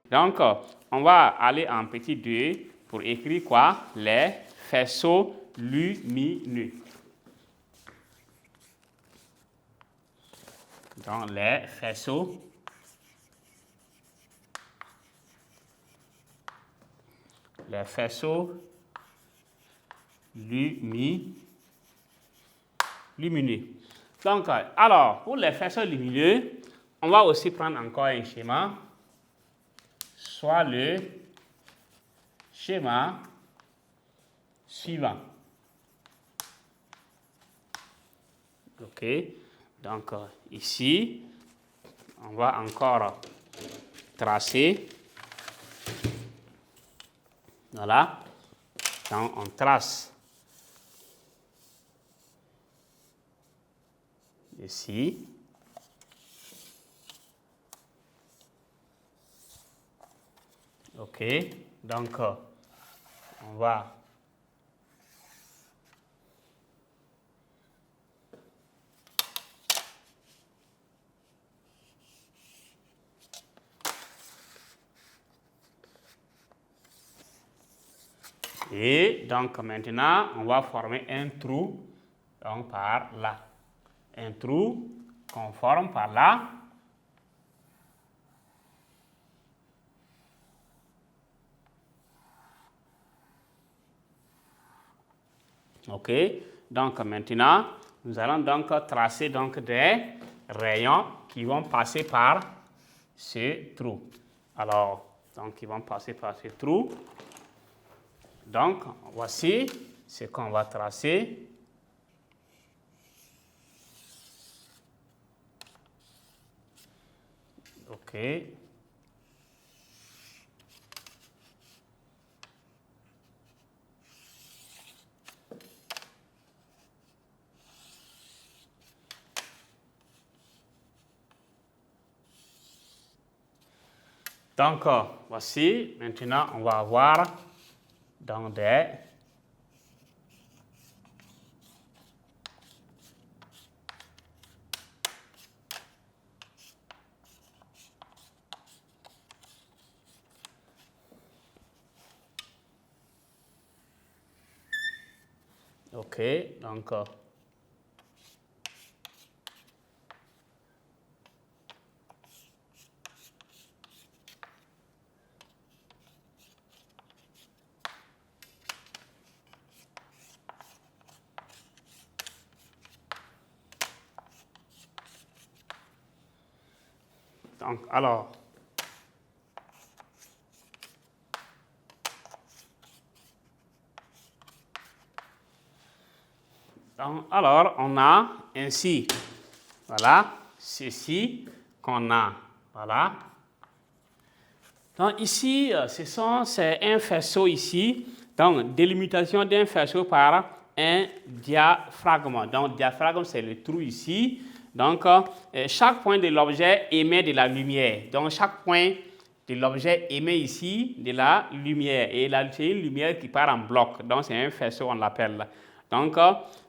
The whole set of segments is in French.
Donc, on va aller en petit 2 pour écrire quoi? Les faisceaux lumineux. Donc, les faisceaux lumineux. Donc, alors, pour les faisceaux lumineux, on va aussi prendre encore un schéma, soit le schéma suivant. OK. Donc, ici, on va encore tracer. Voilà. Donc, on trace ici. OK. Donc, on va et donc maintenant, on va former un trou donc par là. Un trou qu'on forme par là. OK. Donc maintenant, nous allons donc tracer donc des rayons qui vont passer par ce trou. Alors, donc ils vont passer par ce trou. Donc, voici ce qu'on va tracer. OK. Donc, voici, maintenant, on va avoir dans des OK, donc alors, on a ainsi, voilà, ceci qu'on a, voilà. Donc ici, c'est un faisceau ici, donc délimitation d'un faisceau par un diaphragme. Donc diaphragme, c'est le trou ici. Donc chaque point de l'objet émet de la lumière. Donc chaque point de l'objet émet ici de la lumière. Et c'est une lumière qui part en bloc. Donc c'est un faisceau, on l'appelle. Donc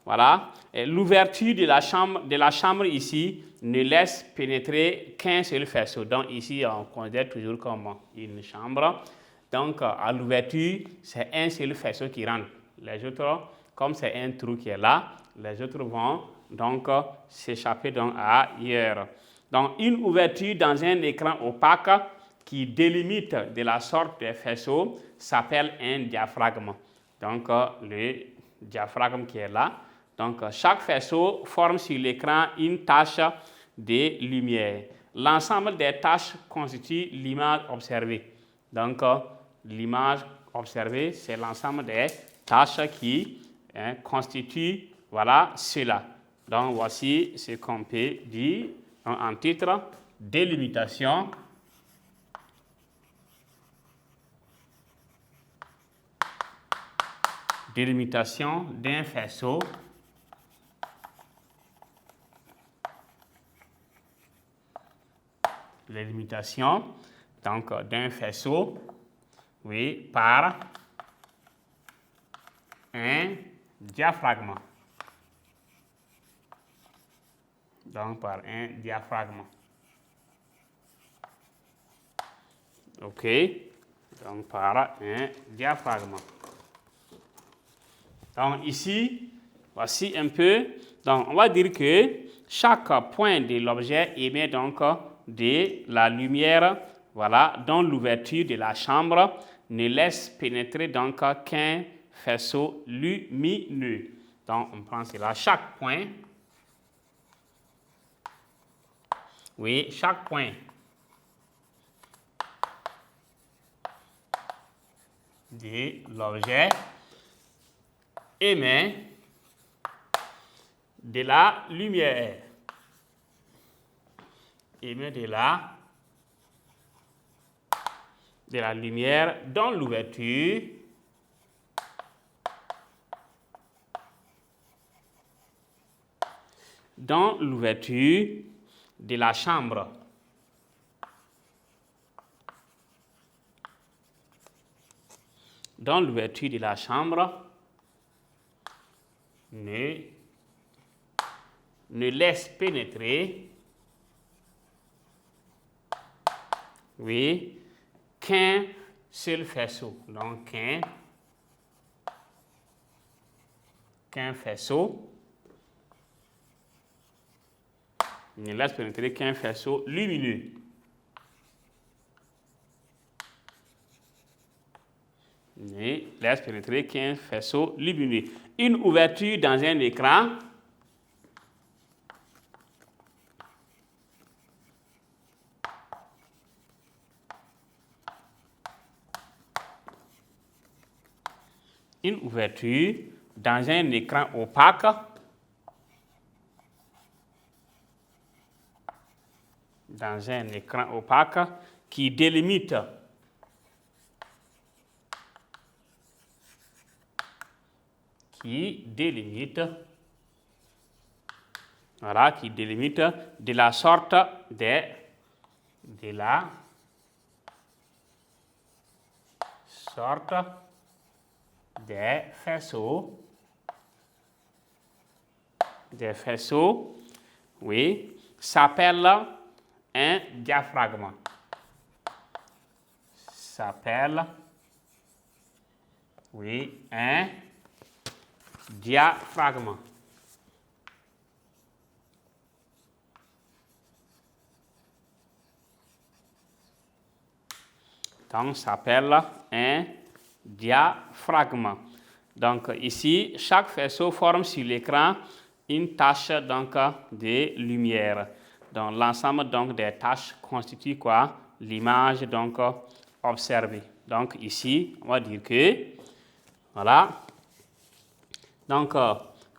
voilà, l'ouverture de la chambre ici ne laisse pénétrer qu'un seul faisceau. Donc ici, on considère toujours comme une chambre. Donc à l'ouverture, c'est un seul faisceau qui rentre. Les autres, comme c'est un trou qui est là, les autres vont donc s'échapper donc ailleurs. Donc une ouverture dans un écran opaque qui délimite de la sorte de faisceau s'appelle un diaphragme. Donc le diaphragme qui est là. Donc, chaque faisceau forme sur l'écran une tache de lumière. L'ensemble des taches constitue l'image observée. Donc, l'image observée, c'est l'ensemble des taches qui constituent, voilà, cela. Donc, voici ce qu'on peut dire en titre, délimitation. Délimitation d'un faisceau délimitation donc d'un faisceau, oui, par un diaphragme. Donc par un diaphragme. OK. Donc, par un diaphragme. Donc, ici, voici un peu. Donc, on va dire que chaque point de l'objet émet donc de la lumière, voilà, dont l'ouverture de la chambre ne laisse pénétrer donc qu'un faisceau lumineux. Donc, on prend cela. Chaque point, oui, chaque point de l'objet émet de la lumière. Émet de la lumière dont l'ouverture de la chambre ne laisse pénétrer, oui, qu'un seul faisceau. Donc, qu'un faisceau ne laisse pénétrer qu'un faisceau lumineux. Ne laisse pénétrer qu'un faisceau lumineux. Une ouverture dans un écran opaque qui délimite de la sorte des faisceaux, oui, s'appelle un diaphragme. Donc, s'appelle un diaphragme. Donc, ici, chaque faisceau forme sur l'écran une tache donc, de lumière. Donc, l'ensemble donc, des taches constitue quoi? L'image donc observée. Donc, ici, on va dire que, voilà. Donc,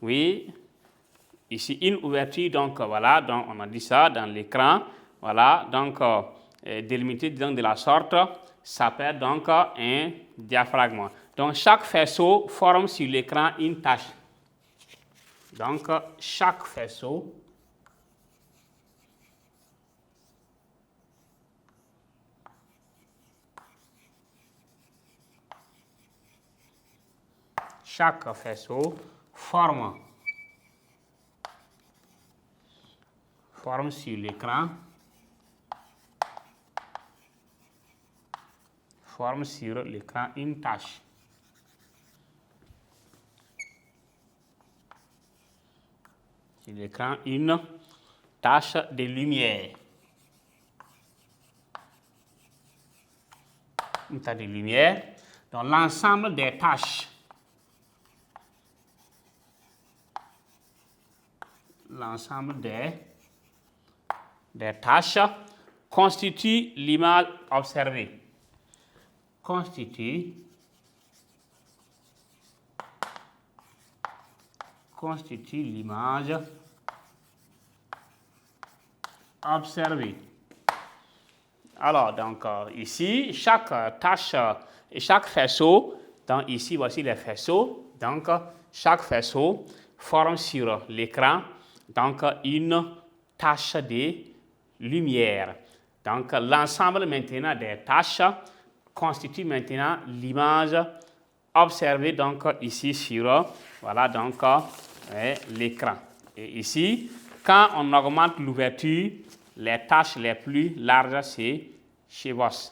oui, ici, une ouverture, donc, voilà, donc, on a dit ça dans l'écran. Voilà, donc, délimité donc, de la sorte, s'appelle donc un diaphragme. Donc, chaque faisceau forme sur l'écran une tache. Donc, chaque faisceau forme sur l'écran une tache. Sur l'écran, une tache de lumière. Une tache de lumière. Donc, l'ensemble des taches. L'ensemble des taches constitue l'image observée. Constitue l'image observée. Alors, donc, ici, chaque tache et chaque faisceau, donc ici, voici les faisceaux. Donc, chaque faisceau forme sur l'écran donc une tache de lumière. Donc, l'ensemble maintenant des taches constitue maintenant l'image observée donc ici sur voilà donc l'écran. Et ici, quand on augmente l'ouverture, les taches les plus larges se chevauchent.